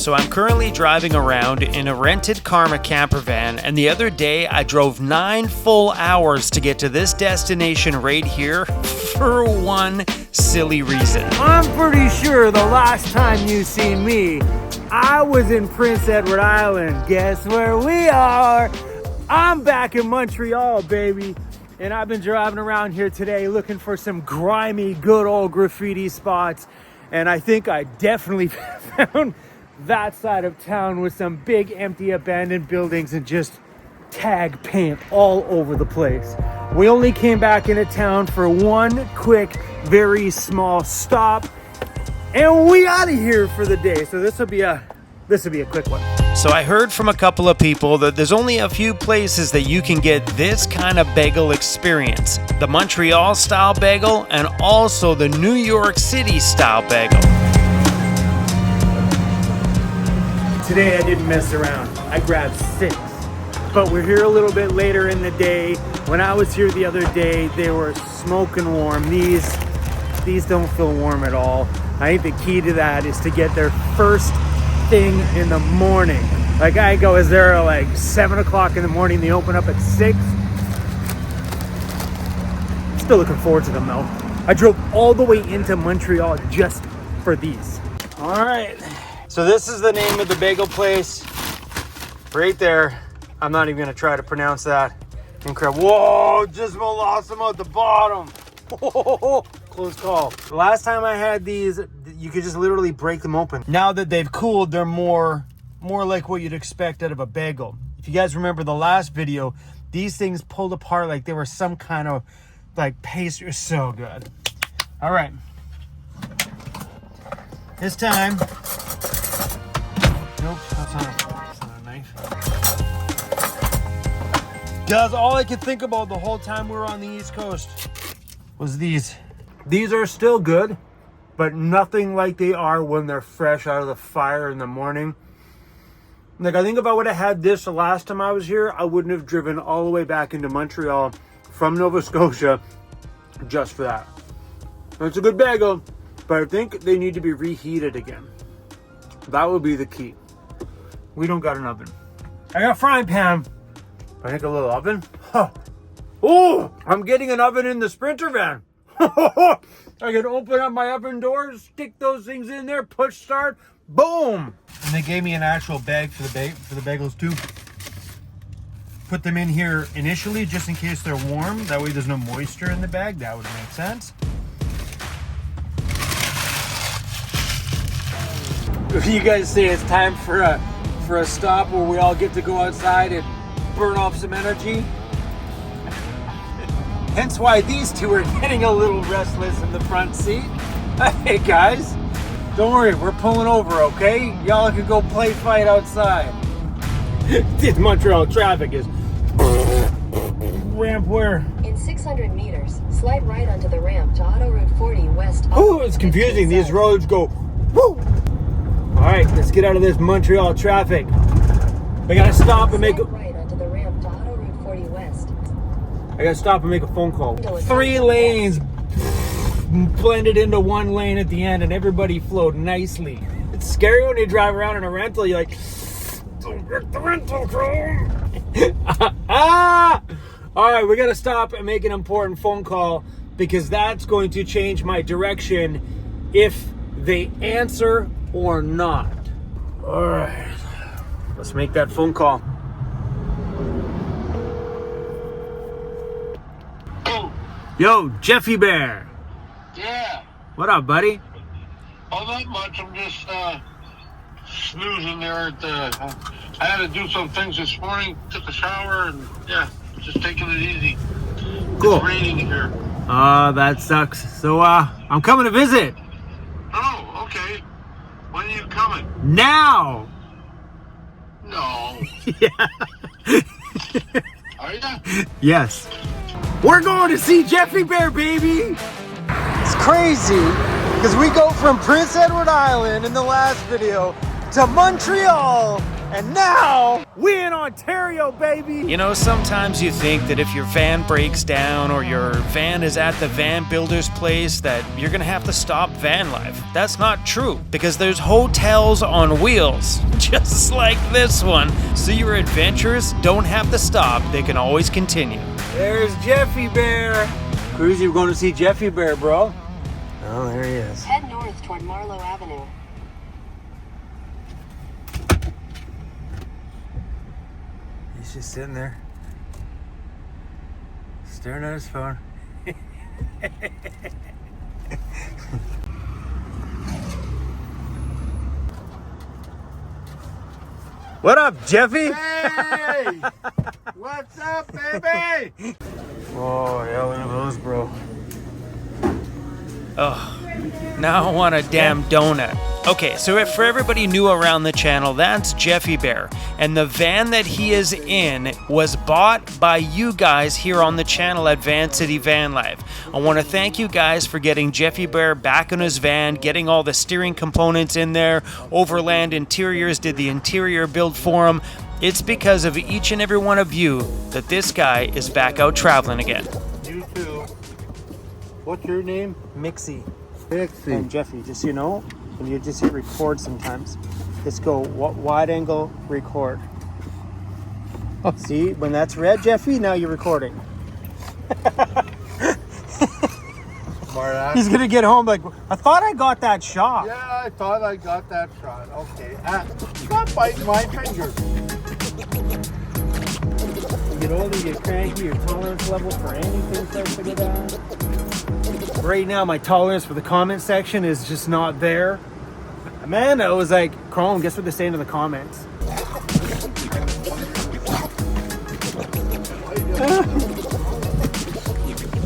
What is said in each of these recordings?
So I'm currently driving around in a rented Karma camper van, and the other day I drove 9 full hours to get to this destination right here for one silly reason. I'm pretty sure the last time you seen me, I was in Prince Edward Island. Guess where we are? I'm back in Montreal, baby. And I've been driving around here today looking for some grimy, good old graffiti spots. And I think I definitely found that side of town with some big, empty, abandoned buildings and just tag paint all over the place. We only came back into town for one quick, very small stop. And we out of here for the day. So this will be a quick one. So I heard from a couple of people that there's only a few places that you can get this kind of bagel experience. The Montreal style bagel and also the New York City style bagel. Today I didn't mess around. I grabbed 6. But we're here a little bit later in the day. When I was here the other day, they were smoking warm. These don't feel warm at all. I think the key to that is to get there first thing in the morning. Like I go, is there like 7 o'clock in the morning? They open up at 6. Still looking forward to them though. I drove all the way into Montreal just for these. All right. So this is the name of the bagel place right there. I'm not even gonna try to pronounce that. Incredible. Whoa, just lost them at the bottom. Whoa, close call. The last time I had these, you could just literally break them open. Now that they've cooled, they're more like what you'd expect out of a bagel. If you guys remember the last video, these things pulled apart like they were some kind of like pastry. So good. All right. This time, nope, that's not a knife. Guys, all I could think about the whole time we were on the East Coast was these. These are still good, but nothing like they are when they're fresh out of the fire in the morning. Like, I think if I would have had this the last time I was here, I wouldn't have driven all the way back into Montreal from Nova Scotia just for that. It's a good bagel, but I think they need to be reheated again. That would be the key. We don't got an oven. I got a frying pan. I think a little oven. Huh. Oh, I'm getting an oven in the Sprinter van. I can open up my oven doors, stick those things in there, push start, boom. And they gave me an actual bag for the bagels too. Put them in here initially just in case they're warm. That way there's no moisture in the bag. That would make sense. You guys say it's time for a stop where we all get to go outside and burn off some energy. Hence why these two are getting a little restless in the front seat. Hey guys, don't worry, we're pulling over, okay? Y'all can go play fight outside. This Montreal traffic is ramp where? In 600 meters, slide right onto the ramp to Auto Route 40 West. Oh, it's confusing. These roads go woo. All right, let's get out of this Montreal traffic. I gotta stop and make right onto the ramp to Auto Route 40 West. I gotta stop and make a phone call. 3 lanes blended into one lane at the end, and everybody flowed nicely. It's scary when you drive around in a rental. You're like, don't wreck the rental, bro. All right, we gotta stop and make an important phone call because that's going to change my direction if they answer or not. All right, let's make that phone call. Yo, Jeffy Bear. Yeah. What up, buddy? Oh, not much. I'm just snoozing there at the... I had to do some things this morning. Took a shower and, yeah, just taking it easy. Cool. It's raining here. That sucks. So, I'm coming to visit. Oh, okay. When are you coming? Now! No. Yeah. Are you? Yes. We're going to see Jeffy Bear, baby! It's crazy, because we go from Prince Edward Island in the last video to Montreal, And now, we in Ontario, baby! You know, sometimes you think that if your van breaks down or your van is at the van builder's place that you're gonna have to stop van life. That's not true, because there's hotels on wheels, just like this one. So your adventures don't have to stop, they can always continue. There's Jeffy Bear. Cruzy, we're going to see Jeffy Bear, bro. Oh, there he is. Head north toward Marlowe Avenue. He's just sitting there, staring at his phone. What up, Jeffy? Hey! What's up, baby? Oh, yeah, look at those, bro. Oh, now I want a damn donut. Okay, so for everybody new around the channel, that's Jeffy Bear. And the van that he is in was bought by you guys here on the channel at Vancity Vanlife. I want to thank you guys for getting Jeffy Bear back in his van, getting all the steering components in there. Overland Interiors did the interior build for him. It's because of each and every one of you that this guy is back out traveling again. You too. What's your name? Mixie. Pixie. And Jeffy, just so you know, when you just hit record sometimes, just go wide angle record. See, when that's red, Jeffy, now you're recording. Smart He's gonna get home like, I thought I got that shot. Yeah, I thought I got that shot. Okay. Stop biting my fingers. You get older, you get cranky, your tolerance level for anything starts to go down. Right now, my tolerance for the comment section is just not there. Amanda was like, Chrome, guess what they're saying in the comments?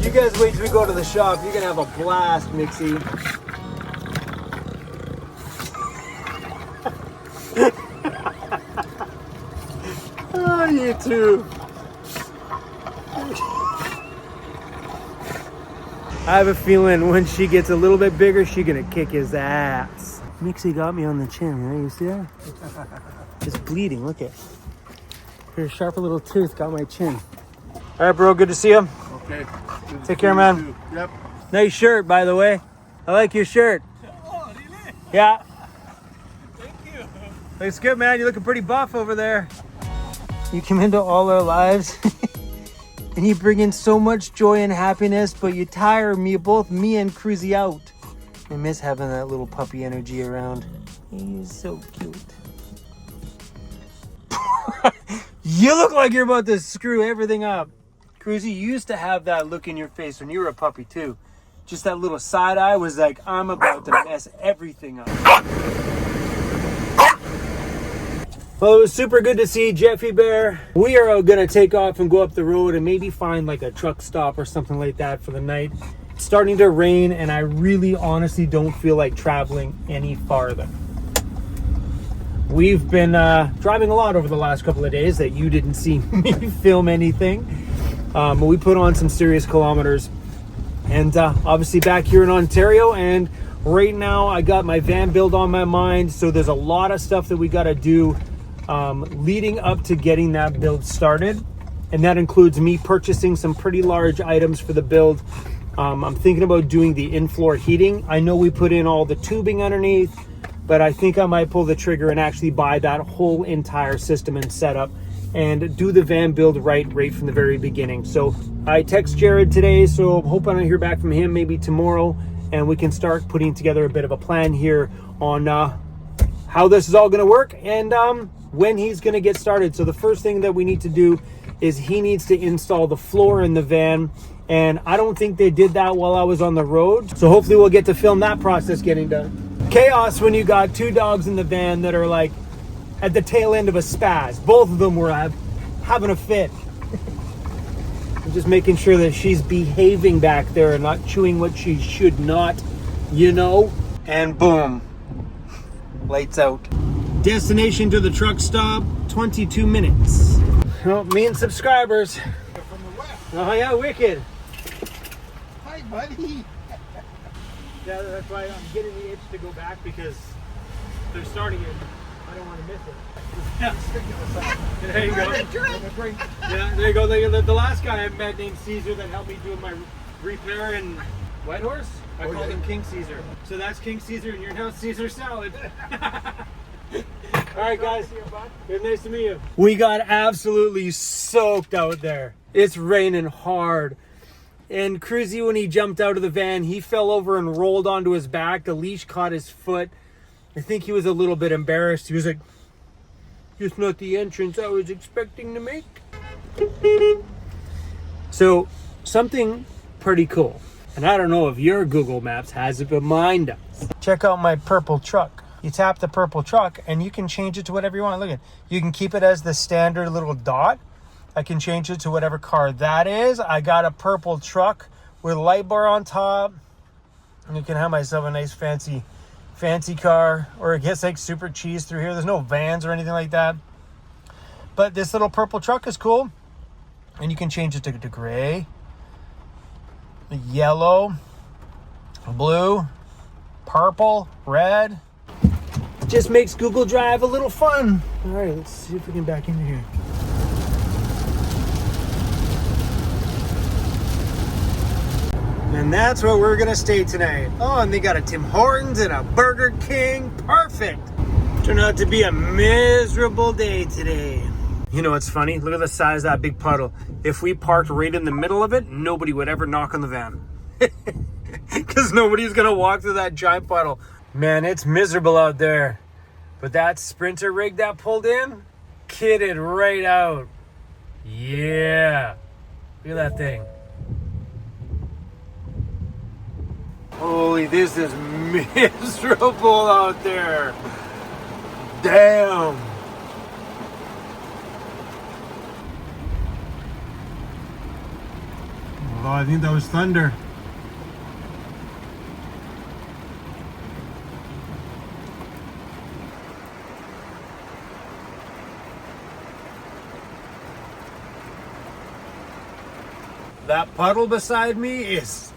You guys wait till we go to the shop. You're gonna have a blast, Mixie. Oh, you too. I have a feeling when she gets a little bit bigger, she's gonna kick his ass. Mixie got me on the chin, right? You see that? It's bleeding, look at. Her sharp little tooth got my chin. All right, bro, good to see you. Okay. Take care, man. Yep. Nice shirt, by the way. I like your shirt. Oh, really? Yeah. Thank you. Looks good, man. You're looking pretty buff over there. You come into all our lives and you bring in so much joy and happiness, but you tire me, both me and Cruzy out. I miss having that little puppy energy around. He's so cute. You look like you're about to screw everything up. Cruzy, you used to have that look in your face when you were a puppy too. Just that little side eye was like, I'm about to mess everything up. Well, it was super good to see Jeffy Bear. We are gonna take off and go up the road and maybe find like a truck stop or something like that for the night. It's starting to rain and I really honestly don't feel like traveling any farther. We've been driving a lot over the last couple of days that you didn't see me film anything. But we put on some serious kilometers. And obviously back here in Ontario, and right now I got my van build on my mind. So there's a lot of stuff that we gotta do leading up to getting that build started. And that includes me purchasing some pretty large items for the build. I'm thinking about doing the in-floor heating. I know we put in all the tubing underneath, but I think I might pull the trigger and actually buy that whole entire system and setup and do the van build right from the very beginning. So I text Jared today, so I'm hoping I hear back from him maybe tomorrow, and we can start putting together a bit of a plan here on how this is all gonna work and when he's gonna get started. So the first thing that we need to do is he needs to install the floor in the van, and I don't think they did that while I was on the road. So hopefully we'll get to film that process getting done. Chaos when you got two dogs in the van that are like at the tail end of a spaz. Both of them were having a fit. I'm just making sure that she's behaving back there and not chewing what she should not, you know? And boom, lights out. Destination to the truck stop, 22 minutes. Well, me and subscribers. From the west. Oh yeah, wicked. Hi, buddy. Yeah, that's why I'm getting the itch to go back, because they're starting it I don't want to miss it. There you go. Yeah, there you go. The last guy I met named Caesar that helped me do my repair in Whitehorse, I called him King Caesar. So that's King Caesar, and you're now Caesar Salad. All right, guys. It's nice to meet you. We got absolutely soaked out there. It's raining hard. And Cruzy, when he jumped out of the van, he fell over and rolled onto his back. The leash caught his foot. I think he was a little bit embarrassed. He was like, "It's not the entrance I was expecting to make." So, something pretty cool. And I don't know if your Google Maps has it, but mine does. Check out my purple truck. You tap the purple truck and you can change it to whatever you want. Look at it. You can keep it as the standard little dot. I can change it to whatever car that is. I got a purple truck with a light bar on top. And you can have myself a nice fancy car. Or it gets like super cheese through here. There's no vans or anything like that. But this little purple truck is cool. And you can change it to gray, yellow, blue, purple, red. Just makes Google Drive a little fun. All right, let's see if we can back into here. And that's where we're gonna stay tonight. Oh, and they got a Tim Hortons and a Burger King. Perfect. Turned out to be a miserable day today. You know what's funny? Look at the size of that big puddle. If we parked right in the middle of it, nobody would ever knock on the van. Because nobody's gonna walk through that giant puddle. Man, it's miserable out there. But that Sprinter rig that pulled in, kitted right out. Yeah. Look at that thing. Holy, this is miserable out there. Damn. Oh, I think that was thunder. That puddle beside me it's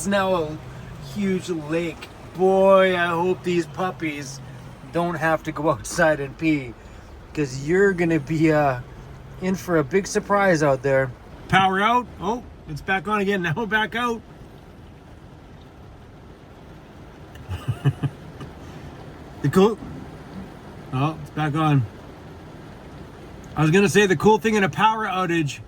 now a huge lake. Boy, I hope these puppies don't have to go outside and pee, because you're gonna be in for a big surprise out there. Power out. Oh, it's back on again. Now back out. Oh, it's back on. I was gonna say the cool thing in a power outage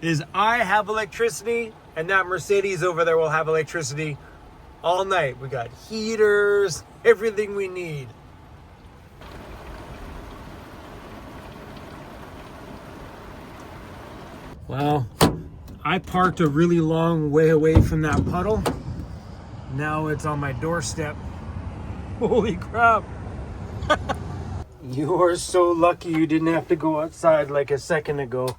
is I have electricity, and that Mercedes over there will have electricity all night. We got heaters, everything we need. Well, I parked a really long way away from that puddle. Now it's on my doorstep. Holy crap. You are so lucky you didn't have to go outside like a second ago.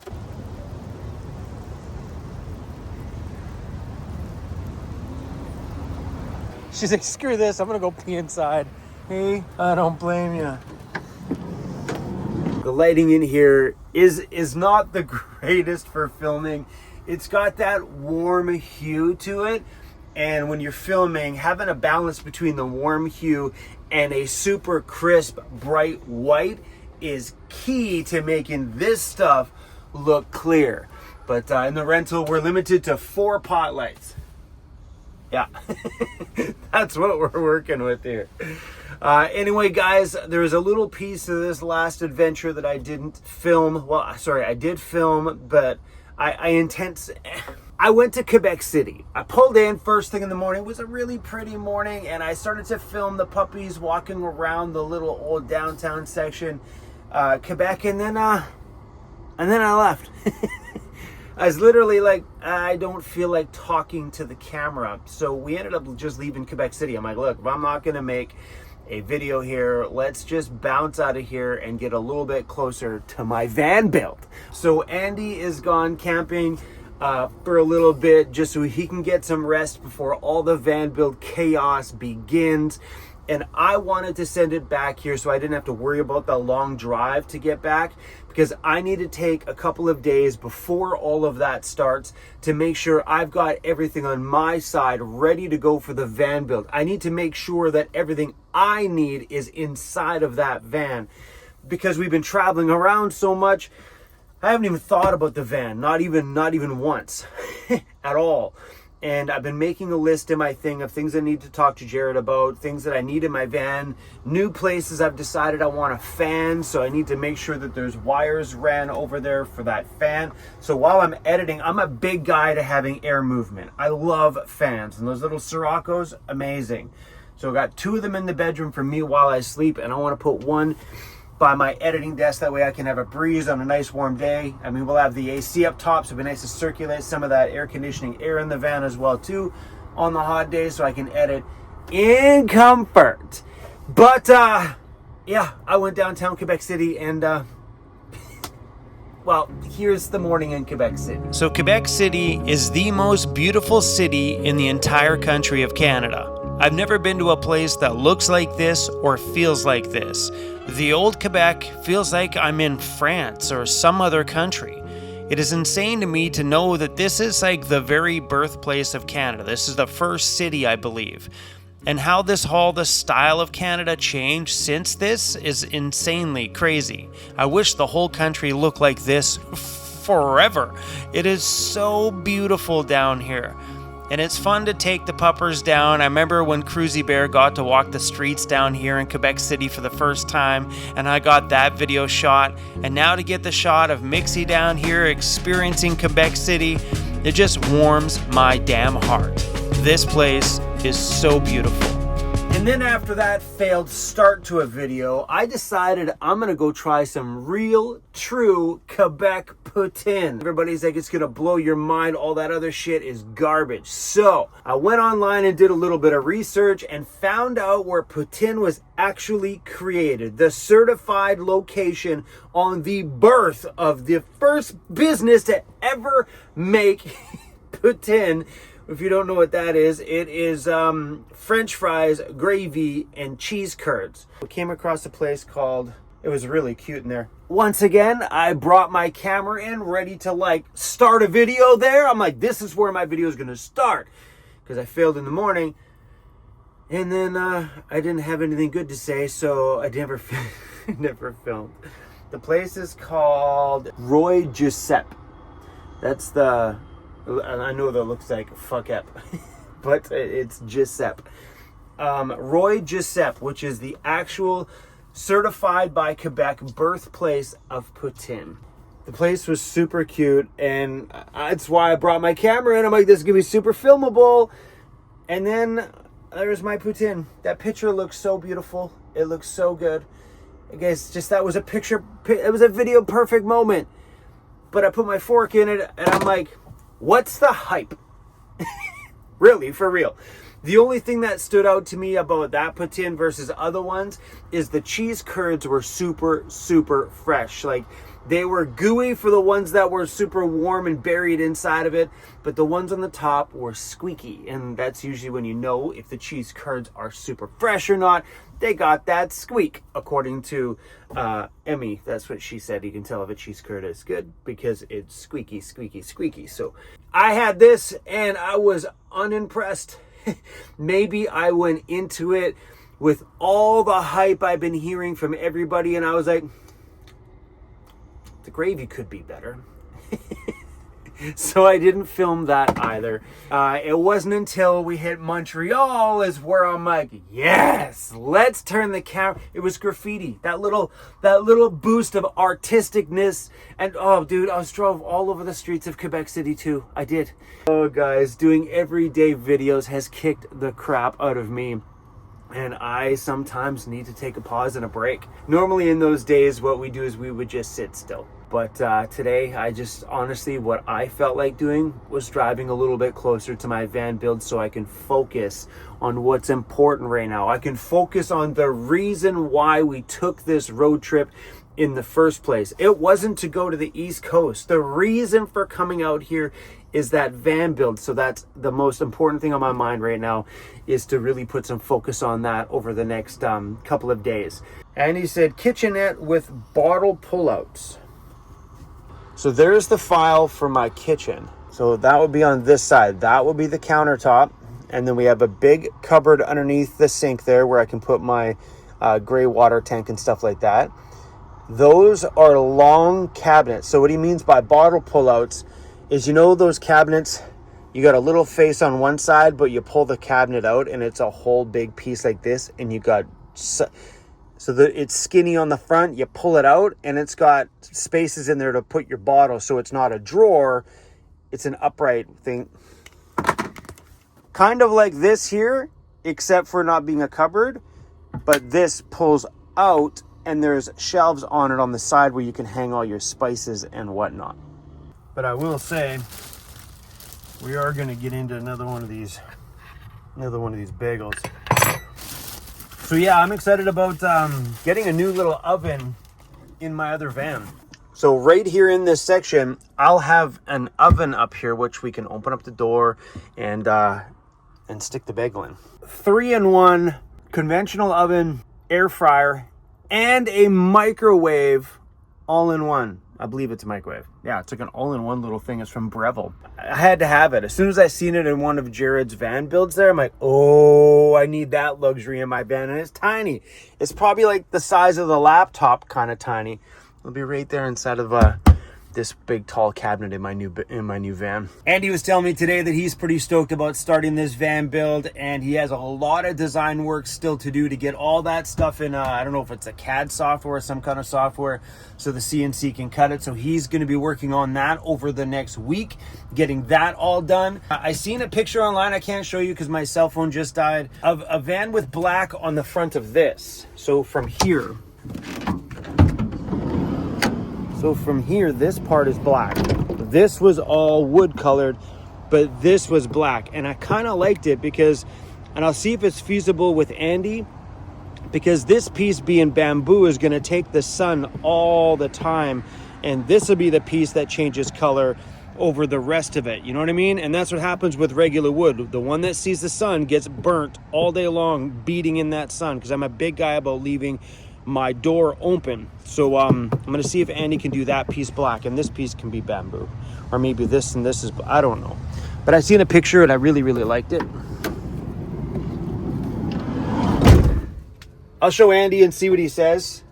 She's like, screw this, I'm gonna go pee inside. Hey, I don't blame you. The lighting in here is not the greatest for filming. It's got that warm hue to it. And when you're filming, having a balance between the warm hue and a super crisp, bright white is key to making this stuff look clear. But in the rental, we're limited to 4 pot lights. Yeah, that's what we're working with here. Anyway, guys, there's a little piece of this last adventure that I didn't film. Well, sorry, I did film, but I went to Quebec City. I pulled in first thing in the morning. It was a really pretty morning, and I started to film the puppies walking around the little old downtown section, Quebec, and then I left. I was literally like, I don't feel like talking to the camera. So we ended up just leaving Quebec City. I'm like, look, if I'm not going to make a video here, let's just bounce out of here and get a little bit closer to my van build. So Andy is gone camping for a little bit just so he can get some rest before all the van build chaos begins. and I wanted to send it back here so I didn't have to worry about the long drive to get back, because I need to take a couple of days before all of that starts to make sure I've got everything on my side ready to go for the van build. I need to make sure that everything I need is inside of that van, because we've been traveling around so much. I haven't even thought about the van, not even once at all. And I've been making a list in my thing of things I need to talk to Jared about, things that I need in my van, new places. I've decided I want a fan, so I need to make sure that there's wires ran over there for that fan. So while I'm editing, I'm a big guy to having air movement. I love fans, and those little Sirocco's, amazing. So I got 2 of them in the bedroom for me while I sleep, and I want to put one by my editing desk. That way I can have a breeze on a nice warm day. I mean, we'll have the AC up top, so it'll be nice to circulate some of that air conditioning air in the van as well too on the hot days, so I can edit in comfort. But yeah, I went downtown Quebec City, and well, here's the morning in Quebec City. So Quebec City is the most beautiful city in the entire country of Canada. I've never been to a place that looks like this or feels like this. The old Quebec feels like I'm in France or some other country. It is insane to me to know that this is like the very birthplace of Canada. This is the first city, I believe. And how the style of Canada changed since this is insanely crazy. I wish the whole country looked like this forever. It is so beautiful down here. And it's fun to take the puppers down. I remember when Cruzy Bear got to walk the streets down here in Quebec City for the first time, and I got that video shot. And now to get the shot of Mixie down here experiencing Quebec City, it just warms my damn heart. This place is so beautiful. And then after that failed start to a video, I decided I'm gonna go try some real, true Quebec Poutine. Everybody's like, it's gonna blow your mind, all that other shit is garbage. So I went online and did a little bit of research and found out where Poutine was actually created. The certified location on the birth of the first business to ever make Poutine. If you don't know what that is, it is French fries, gravy, and cheese curds. We came across a place called, it was really cute in there. Once again, I brought my camera in ready to like start a video there. I'm like, this is where my video is gonna start, because I failed in the morning. And then I didn't have anything good to say, so I never filmed. The place is called Roy Giuseppe. That's the, and I know that looks like fuck up, but it's Giuseppe. Roy Giuseppe, which is the actual certified by Quebec birthplace of Poutine. The place was super cute, and that's why I brought my camera in. I'm like, this is gonna be super filmable. And then there's my Poutine. That picture looks so beautiful. It looks so good. I guess just that was a picture. It was a video perfect moment. But I put my fork in it, and I'm like, what's the hype? Really, for real. The only thing that stood out to me about that Poutine versus other ones is the cheese curds were super, super fresh. Like, they were gooey for the ones that were super warm and buried inside of it, but the ones on the top were squeaky. And that's usually when you know if the cheese curds are super fresh or not. They got that squeak, according to Emmy. That's what she said. You can tell if a cheese curd is good because it's squeaky, squeaky, squeaky. So I had this and I was unimpressed. Maybe I went into it with all the hype I've been hearing from everybody, and I was like, the gravy could be better. So I didn't film that either. It wasn't until we hit Montreal is where I'm like, yes, let's turn the camera. It was graffiti. That little boost of artisticness. And oh, dude, I drove all over the streets of Quebec City too. I did. Oh, guys, doing everyday videos has kicked the crap out of me. And I sometimes need to take a pause and a break. Normally in those days, what we do is we would just sit still. But today, I just honestly, what I felt like doing was driving a little bit closer to my van build so I can focus on what's important right now. I can focus on the reason why we took this road trip in the first place. It wasn't to go to the East Coast. The reason for coming out here is that van build. So that's the most important thing on my mind right now, is to really put some focus on that over the next couple of days. And he said kitchenette with bottle pullouts. So there's the file for my kitchen. So that would be on this side. That will be the countertop. And then we have a big cupboard underneath the sink there where I can put my gray water tank and stuff like that. Those are long cabinets. So what he means by bottle pullouts is, you know, those cabinets, you got a little face on one side, but you pull the cabinet out and it's a whole big piece like this, and you got it's skinny on the front. You pull it out and it's got spaces in there to put your bottle, so it's not a drawer, it's an upright thing, kind of like this here, except for not being a cupboard. But this pulls out and there's shelves on it on the side where you can hang all your spices and whatnot. But I will say, we are going to get into another one of these bagels. So yeah, I'm excited about getting a new little oven in my other van. So right here in this section, I'll have an oven up here, which we can open up the door and stick the bagel in. 3-in-1 conventional oven, air fryer, and a microwave all in one. I believe it's a microwave. Yeah, it's like an all-in-one little thing. It's from Breville. I had to have it. As soon as I seen it in one of Jared's van builds there, I'm like, oh, I need that luxury in my van. And it's tiny. It's probably like the size of the laptop, kind of tiny. It'll be right there inside of this big tall cabinet in my new van. Andy was telling me today that he's pretty stoked about starting this van build, and he has a lot of design work still to do to get all that stuff in I don't know if it's a CAD software or some kind of software so the CNC can cut it. So he's going to be working on that over the next week, getting that all done. I seen a picture online, I can't show you because my cell phone just died, of a van with black on the front of this. So from here, this part is black. This was all wood colored, but this was black. And I kind of liked it because, and I'll see if it's feasible with Andy, because this piece being bamboo is going to take the sun all the time. And this will be the piece that changes color over the rest of it. You know what I mean? And that's what happens with regular wood. The one that sees the sun gets burnt all day long, beating in that sun, because I'm a big guy about leaving my door open. So I'm gonna see if Andy can do that piece black, and this piece can be bamboo, or maybe this and this is, I don't know. But I seen a picture and I really liked it. I'll show Andy and see what he says.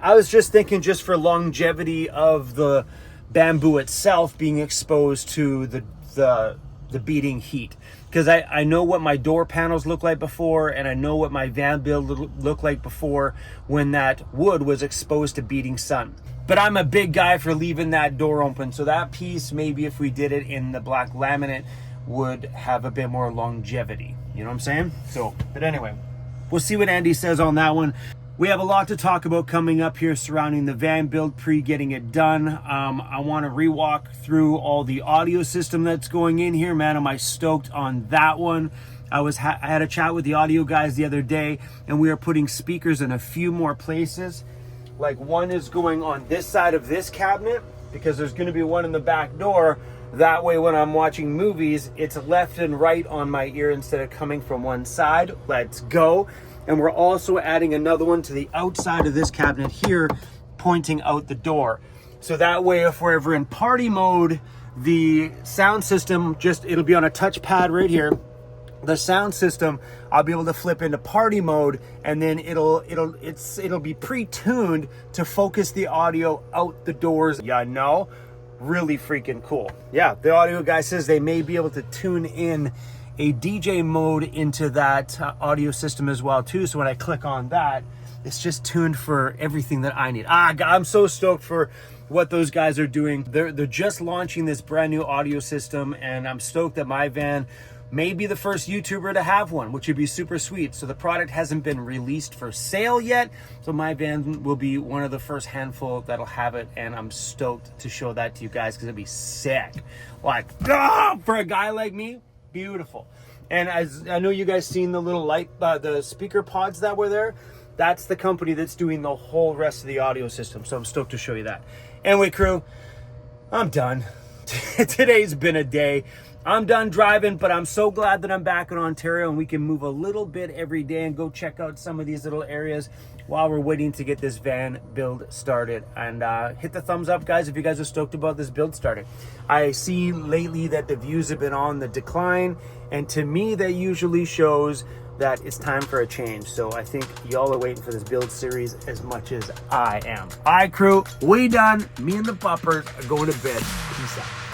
I was just thinking, just for longevity of the bamboo itself being exposed to the beating heat, because I know what my door panels look like before, and I know what my van build looked like before when that wood was exposed to beating sun. But I'm a big guy for leaving that door open, so that piece, maybe if we did it in the black laminate, would have a bit more longevity. You know what I'm saying? So, but anyway, we'll see what Andy says on that one. We have a lot to talk about coming up here surrounding the van build, getting it done. I want to re-walk through all the audio system that's going in here. Man, am I stoked on that one. I had a chat with the audio guys the other day, and we are putting speakers in a few more places. Like, one is going on this side of this cabinet, because there's going to be one in the back door. That way, when I'm watching movies, it's left and right on my ear instead of coming from one side. Let's go. And we're also adding another one to the outside of this cabinet here, pointing out the door. So that way, if we're ever in party mode, the sound system, it'll be on a touchpad right here. The sound system, I'll be able to flip into party mode, and then it'll be pre-tuned to focus the audio out the doors. Yeah, no, really freaking cool. Yeah, the audio guy says they may be able to tune in a DJ mode into that audio system as well too. So when I click on that, it's just tuned for everything that I need. I'm so stoked for what those guys are doing. They're just launching this brand new audio system, and I'm stoked that my van may be the first YouTuber to have one, which would be super sweet. So the product hasn't been released for sale yet, so my van will be one of the first handful that'll have it, and I'm stoked to show that to you guys, because it'd be sick. Like, for a guy like me, beautiful. And as I know you guys seen the little light, the speaker pods that were there, that's the company that's doing the whole rest of the audio system. So I'm stoked to show you that. Anyway, crew, I'm done. today's been a day. I'm done driving, but I'm so glad that I'm back in Ontario and we can move a little bit every day and go check out some of these little areas while we're waiting to get this van build started. And hit the thumbs up, guys, if you guys are stoked about this build starting. I see lately that the views have been on the decline, and to me that usually shows that it's time for a change. So I think y'all are waiting for this build series as much as I am. All right, crew, we done. Me and the puppers are going to bed. Peace out.